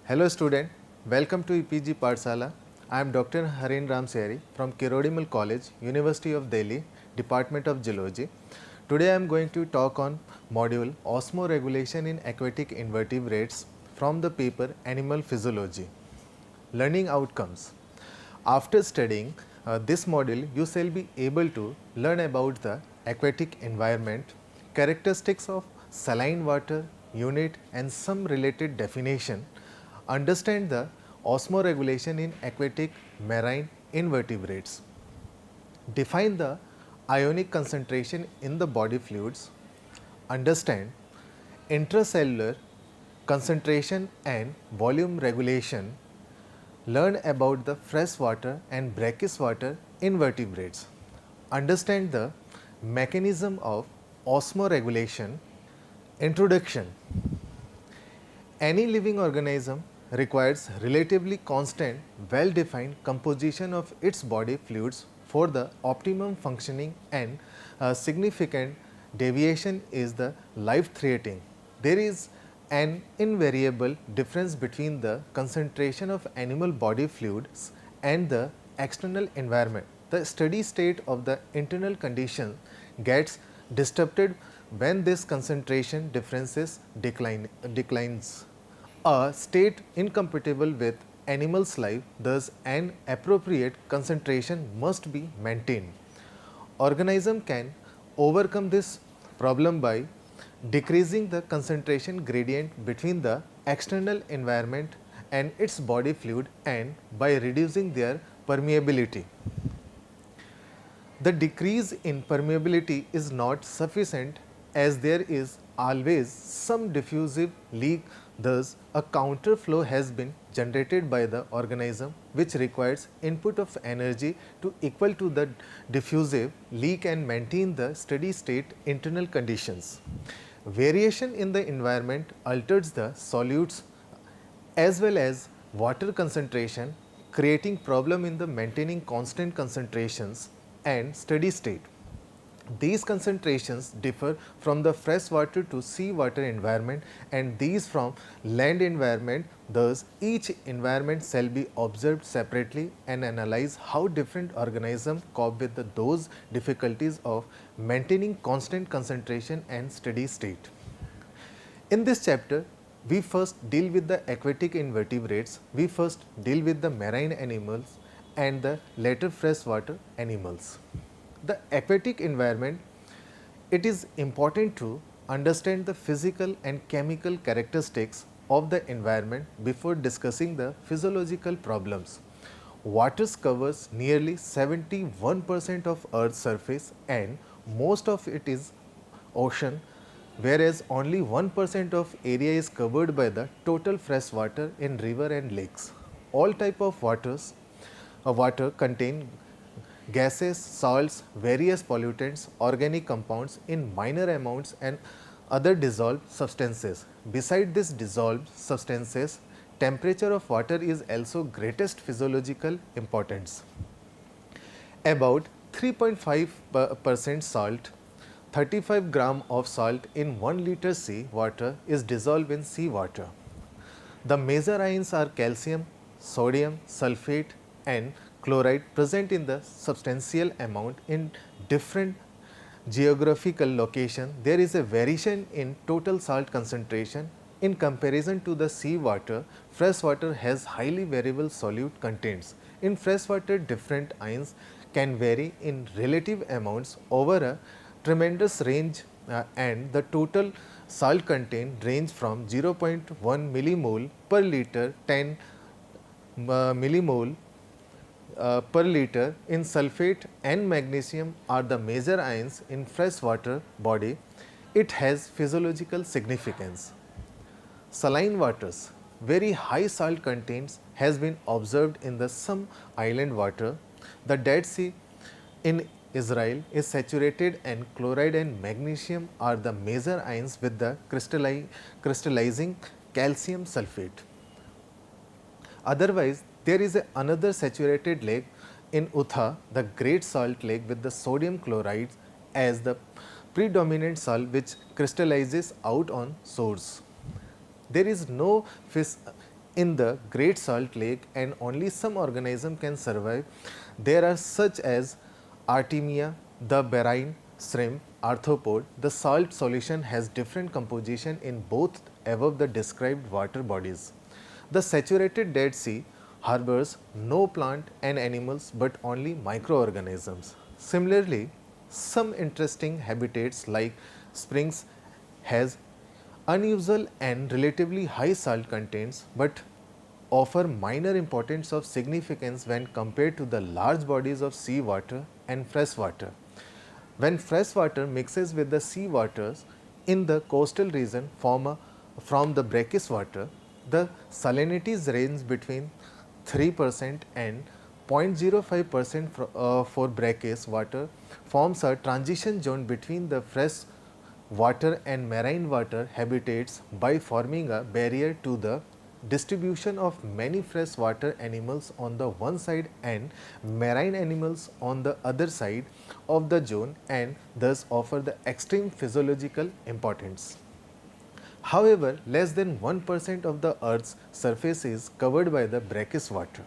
Hello student, welcome to EPG Pathshala. I am Dr. Harin Ram Sehri from Kirodimal College, University of Delhi, Department of Geology. Today I am going to talk on module Osmoregulation in Aquatic Invertebrates from the paper Animal Physiology. Learning outcomes. After studying this module, you shall be able to learn about the aquatic environment, characteristics of saline water unit and some related definition, understand the osmoregulation in aquatic marine invertebrates, define the ionic concentration in the body fluids, understand intracellular concentration and volume regulation, learn about the freshwater and brackish water invertebrates, understand the mechanism of osmoregulation. Introduction. Any living organism requires relatively constant, well-defined composition of its body fluids for the optimum functioning, and a significant deviation is the life-threatening. There is an invariable difference between the concentration of animal body fluids and the external environment. The steady state of the internal condition gets disrupted when this concentration differences declines. A state incompatible with animal's life, thus an appropriate concentration must be maintained. Organism can overcome this problem by decreasing the concentration gradient between the external environment and its body fluid and by reducing their permeability. The decrease in permeability is not sufficient as there is always some diffusive leak, thus a counterflow has been generated by the organism which requires input of energy to equal to the diffusive leak and maintain the steady state internal conditions. Variation in the environment alters the solutes as well as water concentration, creating problem in the maintaining constant concentrations and steady state. These concentrations differ from the freshwater to seawater environment and these from land environment. Thus, each environment shall be observed separately and analyze how different organisms cope with those difficulties of maintaining constant concentration and steady state. In this chapter, we first deal with the aquatic invertebrates, we first deal with the marine animals and the later freshwater animals. The aquatic environment, it is important to understand the physical and chemical characteristics of the environment before discussing the physiological problems. Water covers nearly 71% of Earth's surface and most of it is ocean, whereas only 1% of area is covered by the total fresh water in river and lakes. All type of water contain gases, salts, various pollutants, organic compounds in minor amounts and other dissolved substances. Beside these dissolved substances, temperature of water is also greatest physiological importance. About 3.5% salt, 35 gram of salt in 1 liter sea water is dissolved in sea water. The major ions are calcium, sodium, sulfate and chloride present in the substantial amount in different geographical location. There is a variation in total salt concentration in comparison to the sea water. Freshwater has highly variable solute contents. In freshwater, different ions can vary in relative amounts over a tremendous range and the total salt content range from 0.1 millimole per liter 10 millimole per liter in sulfate and magnesium are the major ions in freshwater body. It has physiological significance. Saline waters, very high salt contents has been observed in the some island water. The Dead Sea in Israel is saturated and chloride and magnesium are the major ions with the crystallizing calcium sulfate. Otherwise, there is another saturated lake in Utah, the Great Salt Lake, with the sodium chloride as the predominant salt which crystallizes out on shores. There is no fish in the Great Salt Lake and only some organisms can survive. There are such as Artemia, the brine shrimp, arthropod. The salt solution has different composition in both above the described water bodies. The saturated Dead Sea harbors no plant and animals but only microorganisms. Similarly, some interesting habitats like springs has unusual and relatively high salt contents but offer minor importance of significance when compared to the large bodies of sea water and fresh water. When fresh water mixes with the sea waters in the coastal region from the brackish water, the salinities range between 3% and 0.05% for brackish water forms a transition zone between the fresh water and marine water habitats by forming a barrier to the distribution of many freshwater animals on the one side and marine animals on the other side of the zone and thus offer the extreme physiological importance. However, less than 1% of the Earth's surface is covered by the brackish water.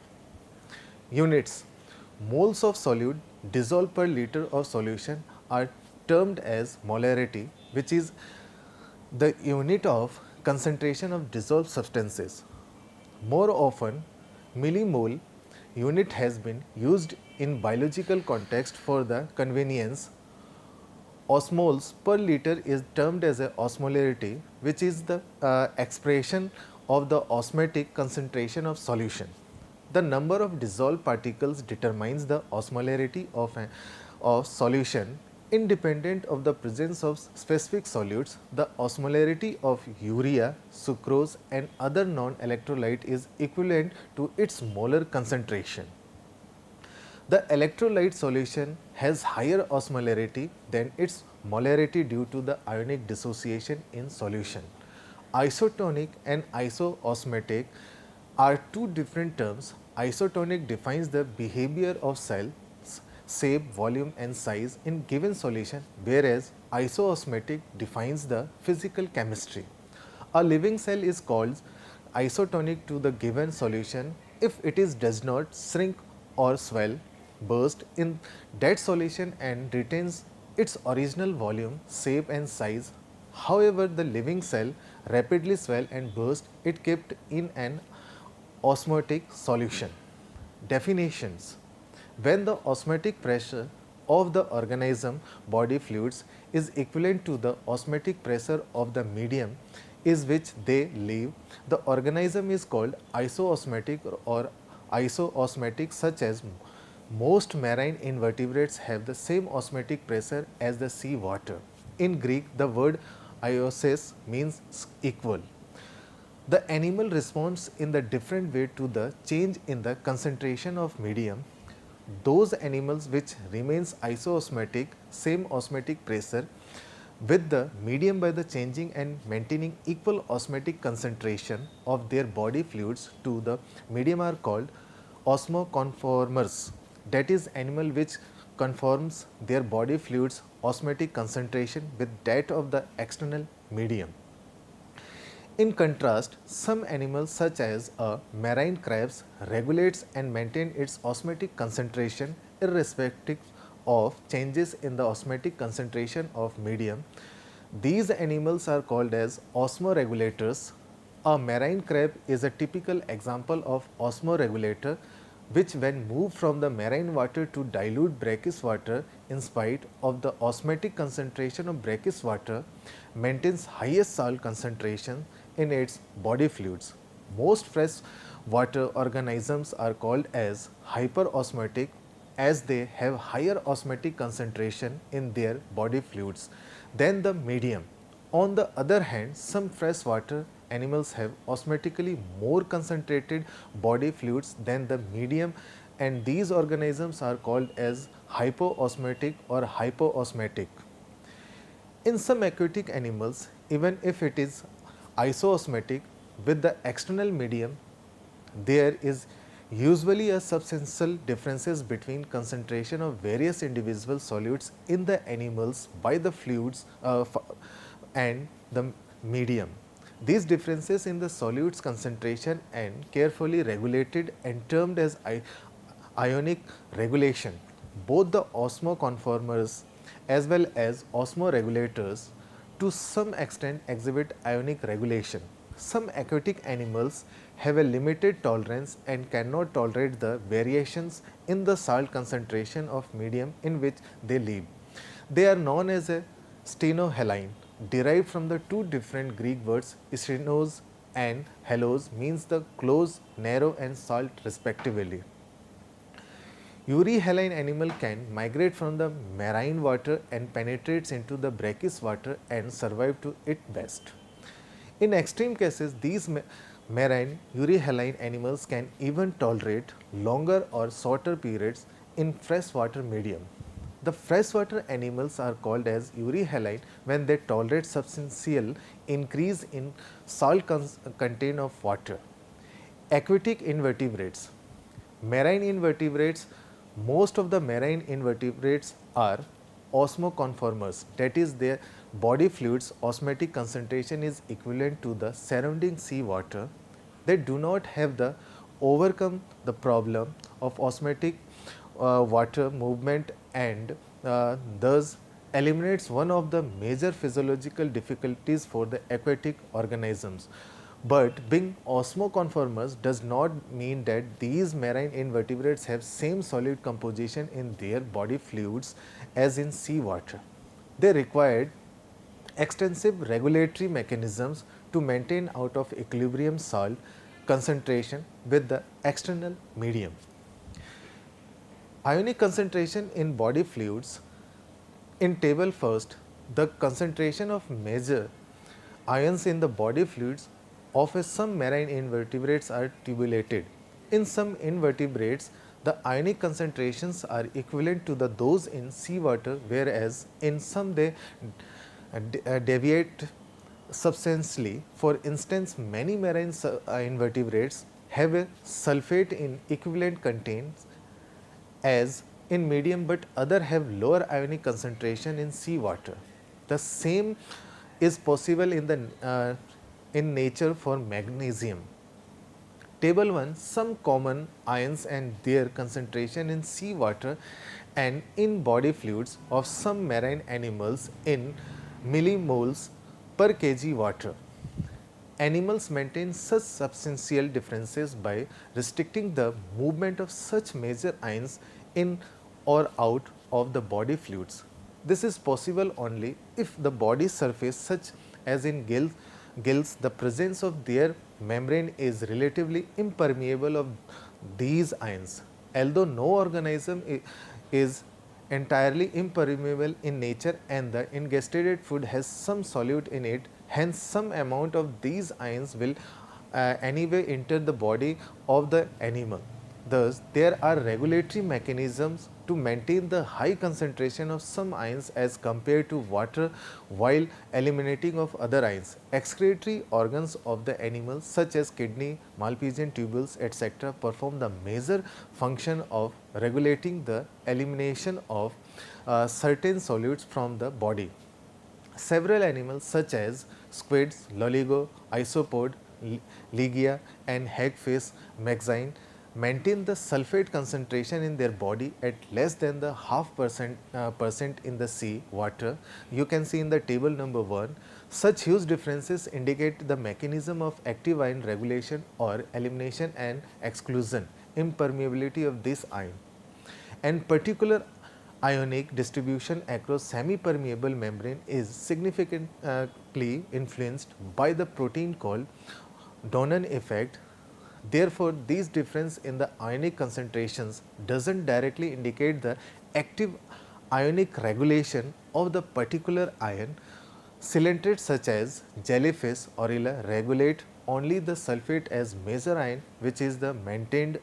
Units: moles of solute dissolved per liter of solution are termed as molarity, which is the unit of concentration of dissolved substances. More often, millimole unit has been used in biological context for the convenience. Osmoles per liter is termed as a osmolarity, which is the expression of the osmotic concentration of solution. The number of dissolved particles determines the osmolarity of solution. Independent of the presence of specific solutes, the osmolarity of urea, sucrose and other non-electrolyte is equivalent to its molar concentration. The electrolyte solution has higher osmolarity than its molarity due to the ionic dissociation in solution. Isotonic and isoosmotic are two different terms. Isotonic defines the behavior of cells, shape, volume and size in given solution, whereas isoosmotic defines the physical chemistry. A living cell is called isotonic to the given solution if it does not shrink or swell, burst in that solution and retains its original volume, shape and size. However, the living cell rapidly swell and burst it kept in an osmotic solution. Definitions: when the osmotic pressure of the organism body fluids is equivalent to the osmotic pressure of the medium is which they live, the organism is called isoosmotic or isoosmotic, such as most marine invertebrates have the same osmotic pressure as the sea water. In Greek, the word ioses means equal. The animal responds in the different way to the change in the concentration of medium. Those animals which remains isoosmotic, same osmotic pressure with the medium by the changing and maintaining equal osmotic concentration of their body fluids to the medium are called osmoconformers. That is, animal which conforms their body fluids osmotic concentration with that of the external medium. In contrast, some animals such as a marine crabs regulates and maintain its osmotic concentration irrespective of changes in the osmotic concentration of medium. These animals are called as osmoregulators. A marine crab is a typical example of osmoregulator, which when moved from the marine water to dilute brackish water in spite of the osmotic concentration of brackish water maintains highest salt concentration in its body fluids. Most fresh water organisms are called as hyperosmotic as they have higher osmotic concentration in their body fluids than the medium. On the other hand, some freshwater animals have osmotically more concentrated body fluids than the medium and these organisms are called as hypoosmotic or hypoosmotic. In some aquatic animals, even if it is isoosmotic with the external medium, there is usually a substantial differences between concentration of various individual solutes in the animals by the fluids and the medium. These differences in the solutes concentration and carefully regulated and termed as ionic regulation. Both the osmoconformers as well as osmoregulators to some extent exhibit ionic regulation. Some aquatic animals have a limited tolerance and cannot tolerate the variations in the salt concentration of medium in which they live. They are known as a stenohaline, derived from the two different Greek words stenos and halos, means the close, narrow and salt respectively. Euryhaline animal can migrate from the marine water and penetrates into the brackish water and survive to its best. In extreme cases, these marine euryhaline animals can even tolerate longer or shorter periods in freshwater medium. The freshwater animals are called as euryhaline when they tolerate substantial increase in salt content of water. Aquatic invertebrates. Marine invertebrates, most of the marine invertebrates are osmoconformers, that is their body fluids osmotic concentration is equivalent to the surrounding sea water. They do not have the overcome the problem of osmotic water movement and thus eliminates one of the major physiological difficulties for the aquatic organisms. But being osmoconformers does not mean that these marine invertebrates have same solid composition in their body fluids as in sea water. They required extensive regulatory mechanisms to maintain out of equilibrium salt concentration with the external medium. Ionic concentration in body fluids. In table first, the concentration of major ions in the body fluids of some marine invertebrates are tabulated. In some invertebrates, the ionic concentrations are equivalent to those in seawater, whereas in some they deviate substantially. For instance, many marine invertebrates have a sulfate in equivalent contains as in medium, but other have lower ionic concentration in seawater. The same is possible in nature for magnesium. Table 1, some common ions and their concentration in seawater and in body fluids of some marine animals in millimoles per kg water. Animals maintain such substantial differences by restricting the movement of such major ions in or out of the body fluids. This is possible only if the body surface, such as in gills, the presence of their membrane is relatively impermeable of these ions. Although no organism is entirely impermeable in nature and the ingested food has some solute in it, hence some amount of these ions will anyway enter the body of the animal. Thus, there are regulatory mechanisms to maintain the high concentration of some ions as compared to water while eliminating of other ions. Excretory organs of the animal such as kidney, Malpighian tubules etc. perform the major function of regulating the elimination of certain solutes from the body. Several animals such as squids, loligo, isopod, Ligia and hagfish, Maxine maintain the sulfate concentration in their body at less than the half percent in the sea water. You can see in the table number 1, such huge differences indicate the mechanism of active ion regulation or elimination and exclusion, impermeability of this ion, and particular ionic distribution across semi-permeable membrane is significantly influenced by the protein called Donan effect. Therefore, this difference in the ionic concentrations does not directly indicate the active ionic regulation of the particular ion. Coelenterate such as jellyfish, Orilla regulate only the sulfate as major ion, which is the maintained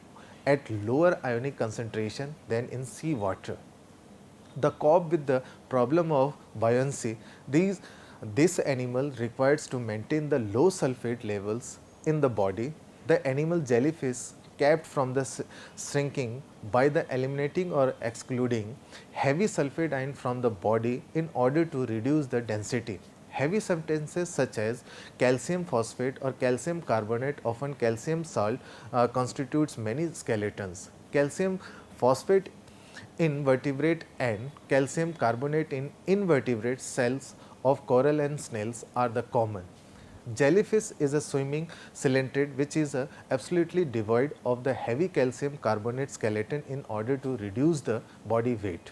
at lower ionic concentration than in sea water. The cope with the problem of buoyancy, this animal requires to maintain the low sulfate levels in the body. The animal jellyfish kept from the shrinking by the eliminating or excluding heavy sulfate ion from the body in order to reduce the density. Heavy substances such as calcium phosphate or calcium carbonate, often calcium salt, constitutes many skeletons. Calcium phosphate in vertebrate and calcium carbonate in invertebrate cells of coral and snails are the common. Jellyfish is a swimming coelentid which is absolutely devoid of the heavy calcium carbonate skeleton in order to reduce the body weight.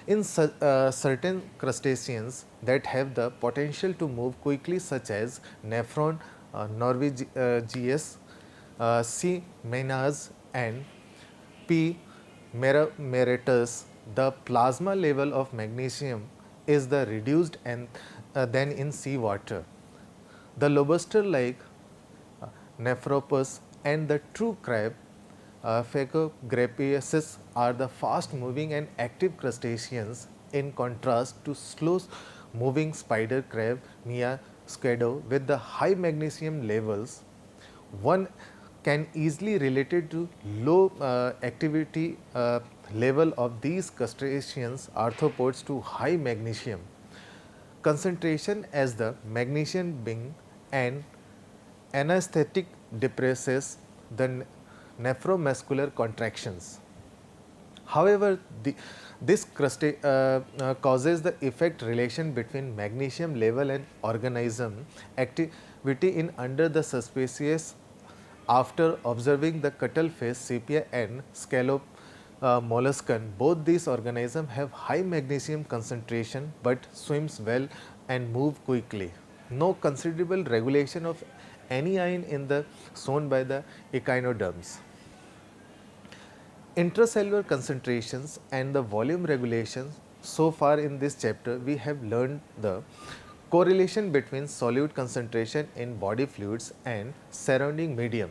In certain crustaceans that have the potential to move quickly such as Nephron, Norwegius, C. menas and P. meritus, the plasma level of magnesium is the reduced and than in sea water. The lobster like Nephropus and the true crab Phacograpeus are the fast moving and active crustaceans in contrast to slow moving spider crab Mia squado with the high magnesium levels. One can easily relate it to low activity level of these crustaceans arthropods to high magnesium concentration as the magnesium being an anesthetic depresses the nephromuscular contractions. However, this causes the effect relation between magnesium level and organism activity in under the subspecies after observing the cuttlefish, sepia and scallop molluscan. Both these organisms have high magnesium concentration but swims well and move quickly. No considerable regulation of any ion in the shown by the echinoderms. Intracellular concentrations and the volume regulations. So far in this chapter, we have learned the correlation between solute concentration in body fluids and surrounding medium,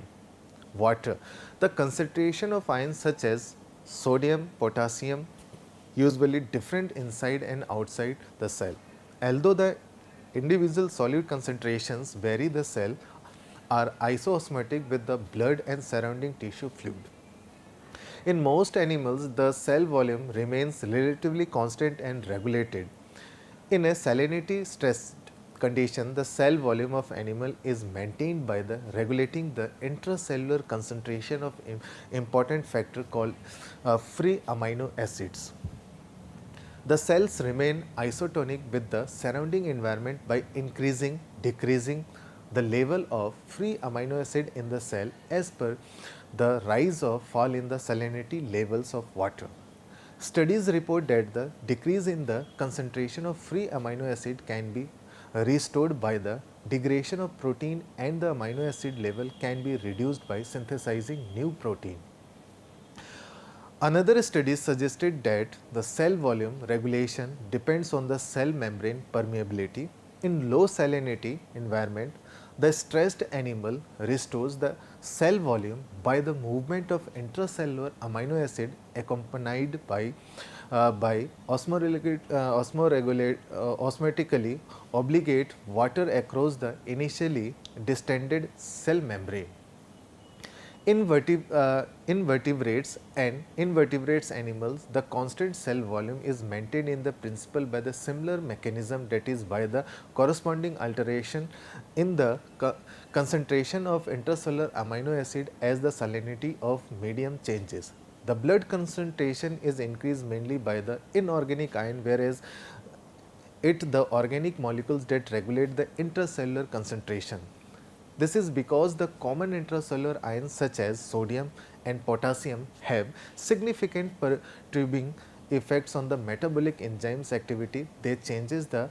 water. The concentration of ions such as sodium, potassium, usually different inside and outside the cell. Although the individual solute concentrations vary, the cell are isoosmotic with the blood and surrounding tissue fluid. In most animals, the cell volume remains relatively constant and regulated. In a salinity stressed condition, the cell volume of animal is maintained by the regulating the intracellular concentration of important factor called free amino acids. The cells remain isotonic with the surrounding environment by increasing, decreasing the level of free amino acid in the cell as per the rise or fall in the salinity levels of water. Studies report that the decrease in the concentration of free amino acid can be restored by the degradation of protein and the amino acid level can be reduced by synthesizing new protein. Another study suggested that the cell volume regulation depends on the cell membrane permeability. In low salinity environment, the stressed animal restores the cell volume by the movement of intracellular amino acid accompanied by osmotically obligate water across the initially distended cell membrane. In vertebrates and invertebrates animals, the constant cell volume is maintained in the principle by the similar mechanism, that is by the corresponding alteration in the concentration of intracellular amino acid as the salinity of medium changes. The blood concentration is increased mainly by the inorganic ion, whereas the organic molecules that regulate the intracellular concentration. This is because the common intracellular ions such as sodium and potassium have significant perturbing effects on the metabolic enzymes activity. They changes the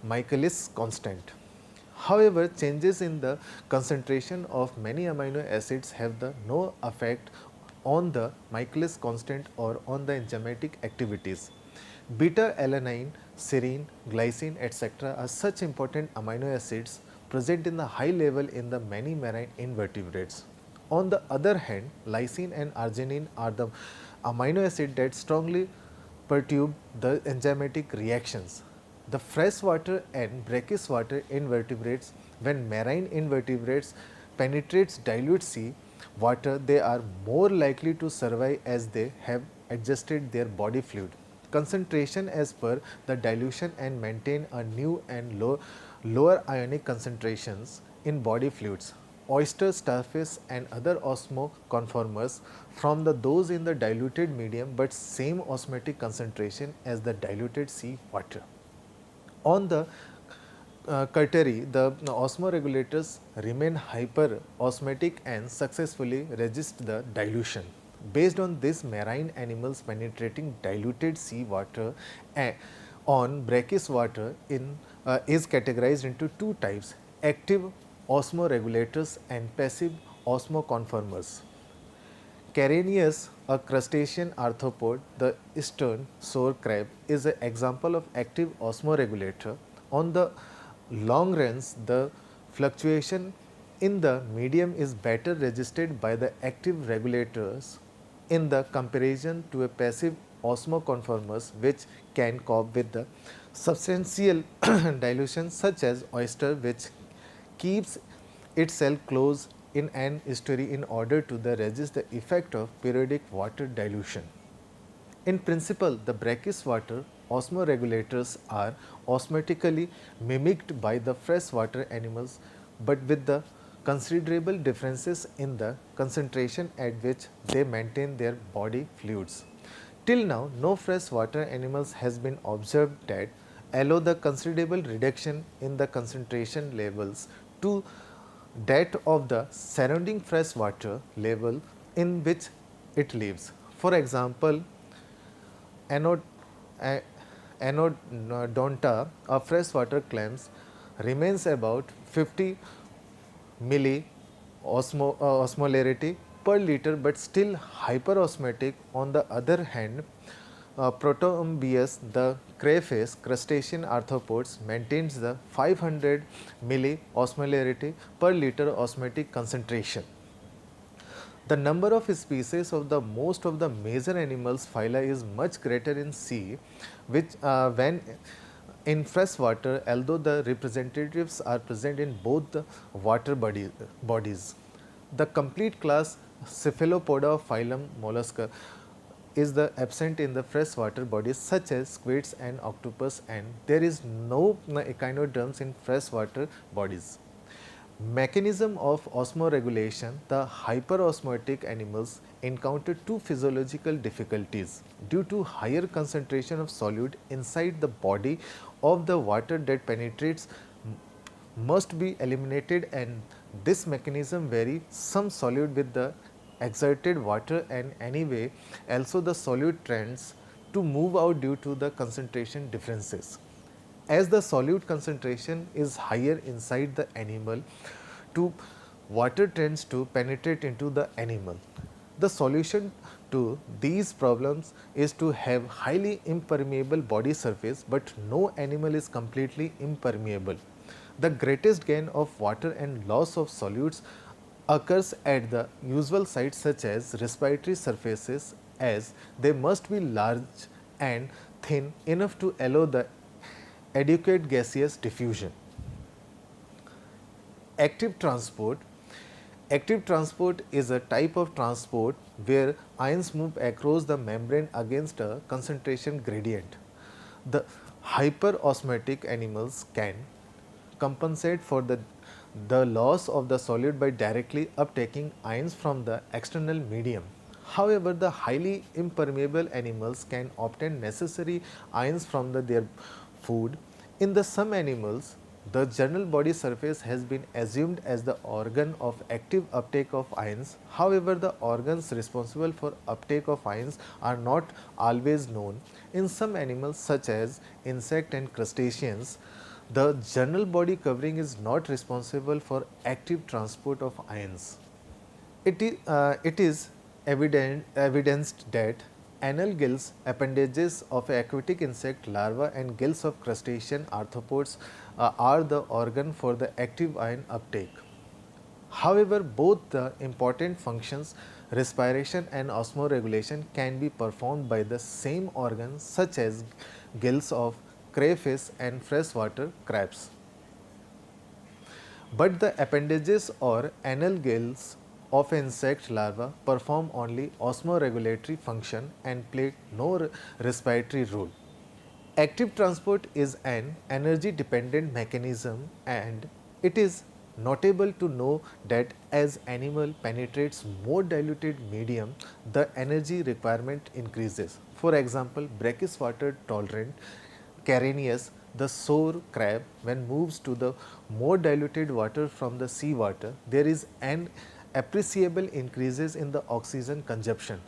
Michaelis constant. However, changes in the concentration of many amino acids have no effect on the Michaelis constant or on the enzymatic activities. Beta alanine, serine, glycine, etc. are such important amino acids present in the high level in the many marine invertebrates. On the other hand, lysine and arginine are the amino acid that strongly perturb the enzymatic reactions. The freshwater and brackish water invertebrates, when marine invertebrates penetrates dilute sea water, they are more likely to survive as they have adjusted their body fluid concentration as per the dilution and maintain a new and lower ionic concentrations in body fluids. Oyster, starfish and other osmoconformers from those in the diluted medium but same osmotic concentration as the diluted sea water. On the Curtary, the osmoregulators remain hyperosmotic and successfully resist the dilution. Based on this, marine animals penetrating diluted sea water on brackish water is categorized into two types: active osmoregulators and passive osmoconformers. Careneus, a crustacean arthropod, the eastern shore crab, is an example of active osmoregulator. On the long range, the fluctuation in the medium is better resisted by the active regulators in the comparison to a passive osmoconformers which can cope with the substantial dilution such as oyster which keeps itself close in an estuary in order to resist the effect of periodic water dilution. In principle, the brackish water osmoregulators are osmotically mimicked by the freshwater animals, but with the considerable differences in the concentration at which they maintain their body fluids. Till now, no freshwater animals has been observed that allow the considerable reduction in the concentration levels to that of the surrounding freshwater level in which it lives. For example, anod, a- Anodonta, a freshwater clams, remains about 50 osmolarity per liter but still hyperosmotic. On the other hand, Protombius, the crayfish crustacean arthropods, maintains the 500 osmolarity per liter osmotic concentration. The number of species of the most of the major animals phyla is much greater in sea, which when in freshwater, although the representatives are present in both the bodies. The complete class Cephalopoda of phylum Mollusca is the absent in the freshwater bodies such as squids and octopus, and there is no echinoderms in freshwater bodies. Mechanism of osmoregulation: the hyperosmotic animals encounter two physiological difficulties due to higher concentration of solute inside the body of the water that penetrates must be eliminated, and this mechanism vary some solute with the exerted water, and anyway also the solute trends to move out due to the concentration differences. As the solute concentration is higher inside the animal, to water tends to penetrate into the animal. The solution to these problems is to have highly impermeable body surface, but no animal is completely impermeable. The greatest gain of water and loss of solutes occurs at the usual sites such as respiratory surfaces, as they must be large and thin enough to allow the adequate gaseous diffusion. Active transport. Active transport is a type of transport where ions move across the membrane against a concentration gradient. The hyperosmotic animals can compensate for the loss of the solute by directly uptaking ions from the external medium. However, the highly impermeable animals can obtain necessary ions from their food. In the some animals, the general body surface has been assumed as the organ of active uptake of ions. However, the organs responsible for uptake of ions are not always known. In some animals such as insect and crustaceans, the general body covering is not responsible for active transport of ions. It is evidenced that anal gills, appendages of aquatic insect larvae and gills of crustacean arthropods are the organ for the active ion uptake. However, both the important functions, respiration and osmoregulation, can be performed by the same organs such as gills of crayfish and freshwater crabs. But the appendages or anal gills of insect larvae perform only osmoregulatory function and play no respiratory role. Active transport is an energy dependent mechanism, and it is notable to know that as animal penetrates more diluted medium, the energy requirement increases. For example, brackish water tolerant Caranius, the sour crab, when moves to the more diluted water from the sea water, there is an appreciable increases in the oxygen consumption.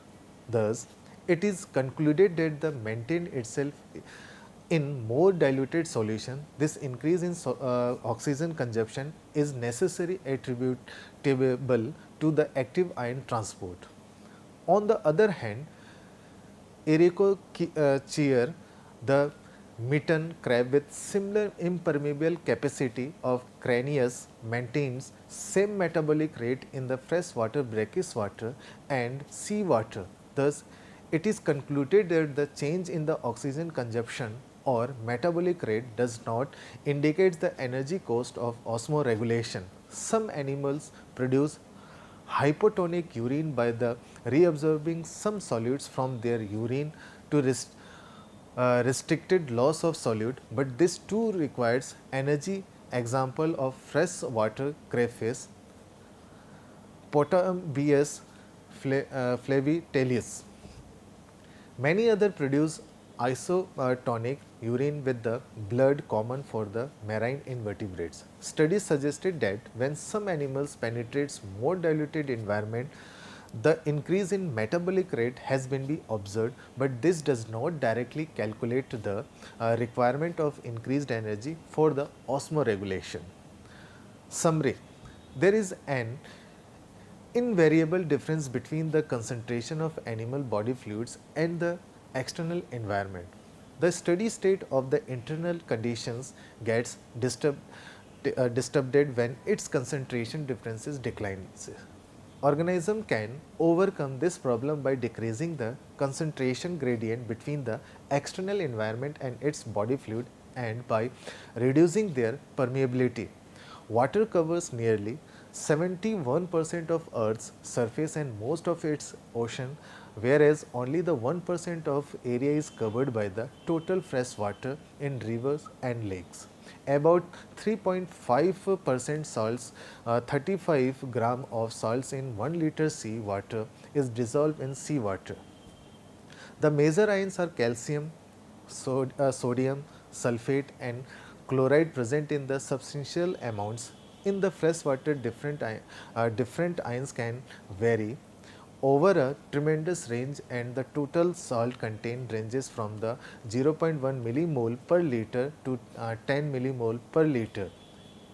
Thus, it is concluded that the maintain itself in more diluted solution. This increase in oxygen consumption is necessary attributable to the active ion transport. On the other hand, Ericocheer, the mitten crab with similar impermeable capacity of Cranius, maintains same metabolic rate in the freshwater, brackish water and sea water. Thus, it is concluded that the change in the oxygen consumption or metabolic rate does not indicate the energy cost of osmoregulation. Some animals produce hypotonic urine by the reabsorbing some solids from their urine to restricted loss of solute, but this too requires energy. Example of freshwater crayfish, Potambius flavitalis. Many other produce isotonic urine with the blood common for the marine invertebrates. Studies suggested that when some animals penetrates more diluted environment, the increase in metabolic rate has been observed, but this does not directly calculate the requirement of increased energy for the osmoregulation. Summary: there is an invariable difference between the concentration of animal body fluids and the external environment. The steady state of the internal conditions gets disturbed when its concentration differences declines. Organism can overcome this problem by decreasing the concentration gradient between the external environment and its body fluid and by reducing their permeability. Water covers nearly 71% of Earth's surface and most of its ocean, whereas only the 1% of area is covered by the total fresh water in rivers and lakes. About 3.5% salts, 35 gram of salts in 1 liter sea water is dissolved in sea water. The major ions are calcium, sodium, sulfate and chloride present in the substantial amounts. In the fresh water, different ions can vary over a tremendous range, and the total salt content ranges from the 0.1 millimole per liter to 10 millimole per liter.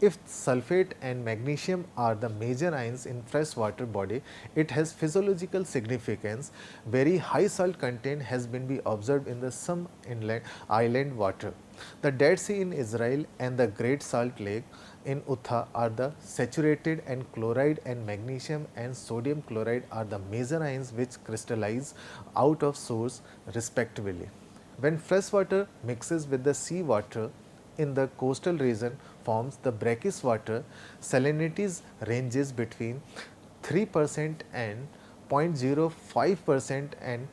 If sulfate and magnesium are the major ions in freshwater body, it has physiological significance. Very high salt content has been observed in the some inland island water. The Dead Sea in Israel and the Great Salt Lake in Utah are the saturated, and chloride and magnesium and sodium chloride are the major ions which crystallize out of source respectively. When fresh water mixes with the sea water in the coastal region forms the brackish water, salinity ranges between 3% and 0.05%, and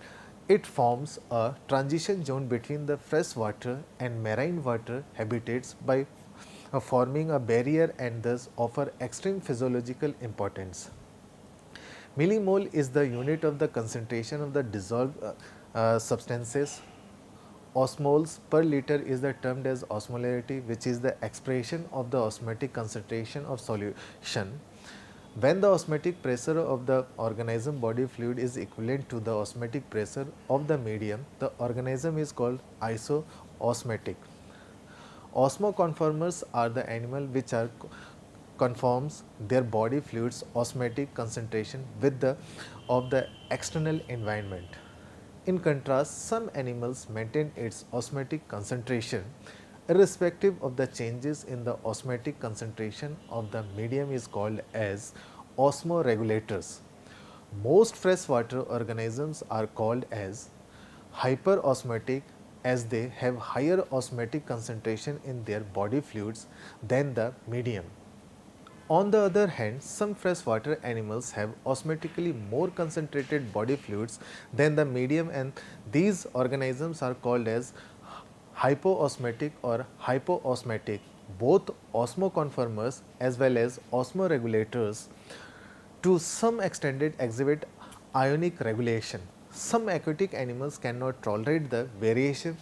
it forms a transition zone between the freshwater and marine water habitats by forming a barrier and thus offer extreme physiological importance. Millimole is the unit of the concentration of the dissolved substances. Osmoles per liter is the termed as osmolarity, which is the expression of the osmotic concentration of solution. When the osmotic pressure of the organism body fluid is equivalent to the osmotic pressure of the medium, the organism is called isoosmotic. Osmoconformers are the animal which are conforms their body fluids osmotic concentration with the of the external environment. In contrast, some animals maintain its osmotic concentration irrespective of the changes in the osmotic concentration of the medium is called as osmoregulators. Most freshwater organisms are called as hyperosmotic as they have higher osmotic concentration in their body fluids than the medium. On the other hand, some freshwater animals have osmotically more concentrated body fluids than the medium, and these organisms are called as hypoosmotic or hypoosmotic. Both osmoconformers as well as osmoregulators to some extent exhibit ionic regulation. Some aquatic animals cannot tolerate the variation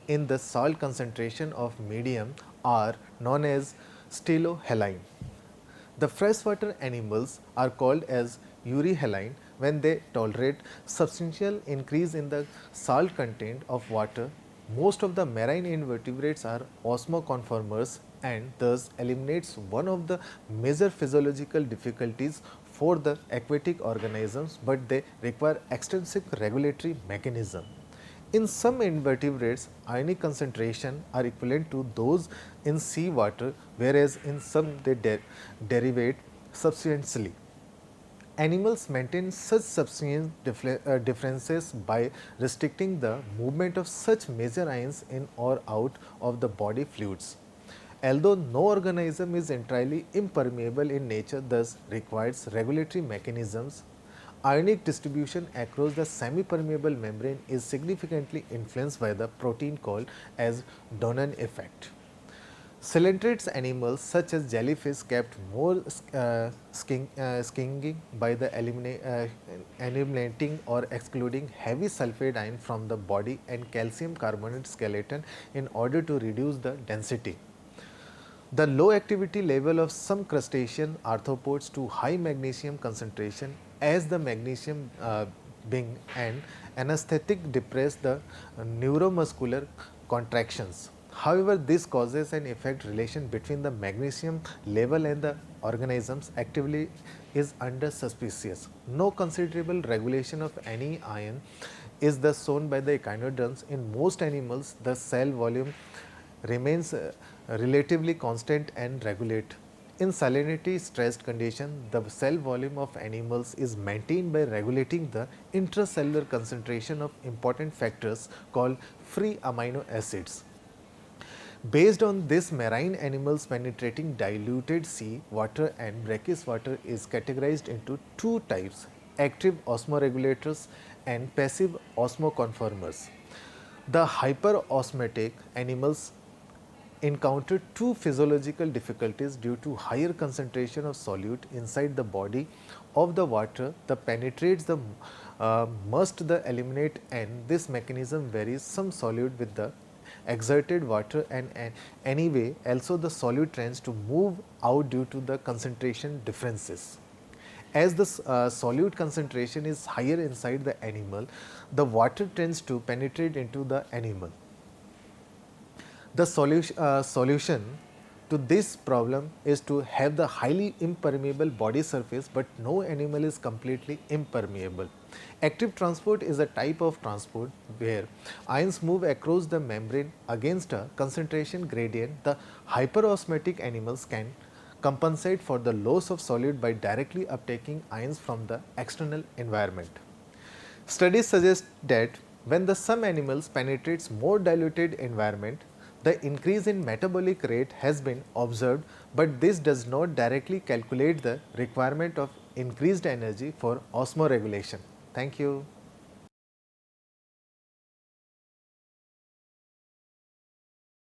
in the salt concentration of medium are known as stelohaline. The freshwater animals are called as euryhaline when they tolerate substantial increase in the salt content of water. Most of the marine invertebrates are osmoconformers and thus eliminates one of the major physiological difficulties for the aquatic organisms, but they require extensive regulatory mechanism. In some invertebrates, ionic concentration are equivalent to those in sea water, whereas in some they derivate substantially. Animals maintain such substantial differences by restricting the movement of such major ions in or out of the body fluids. Although no organism is entirely impermeable in nature, thus requires regulatory mechanisms. Ionic distribution across the semi-permeable membrane is significantly influenced by the protein called as Donan effect. Coelenterate animals such as jellyfish kept more skinning by the eliminating or excluding heavy sulfide ion from the body and calcium carbonate skeleton in order to reduce the density. The low activity level of some crustacean arthropods to high magnesium concentration as the magnesium being an anesthetic depress the neuromuscular contractions. However, this causes an effect relation between the magnesium level and the organism's activity is under suspicious. No considerable regulation of any ion is thus shown by the echinoderms. In most animals, the cell volume remains relatively constant and regulate. In salinity stressed condition, the cell volume of animals is maintained by regulating the intracellular concentration of important factors called free amino acids. Based on this, marine animals penetrating diluted sea water and brackish water is categorized into two types: active osmoregulators and passive osmoconformers. The hyperosmotic animals encounter two physiological difficulties due to higher concentration of solute inside the body of the water. The penetrates the must the eliminate, and this mechanism varies some solute with the exerted water, and anyway also the solute tends to move out due to the concentration differences. As the solute concentration is higher inside the animal, the water tends to penetrate into the animal. The solution to this problem is to have the highly impermeable body surface, but no animal is completely impermeable. Active transport is a type of transport where ions move across the membrane against a concentration gradient. The hyperosmotic animals can compensate for the loss of solute by directly uptaking ions from the external environment. Studies suggest that when the some animals penetrates more diluted environment, the increase in metabolic rate has been observed, but this does not directly calculate the requirement of increased energy for osmoregulation. Thank you.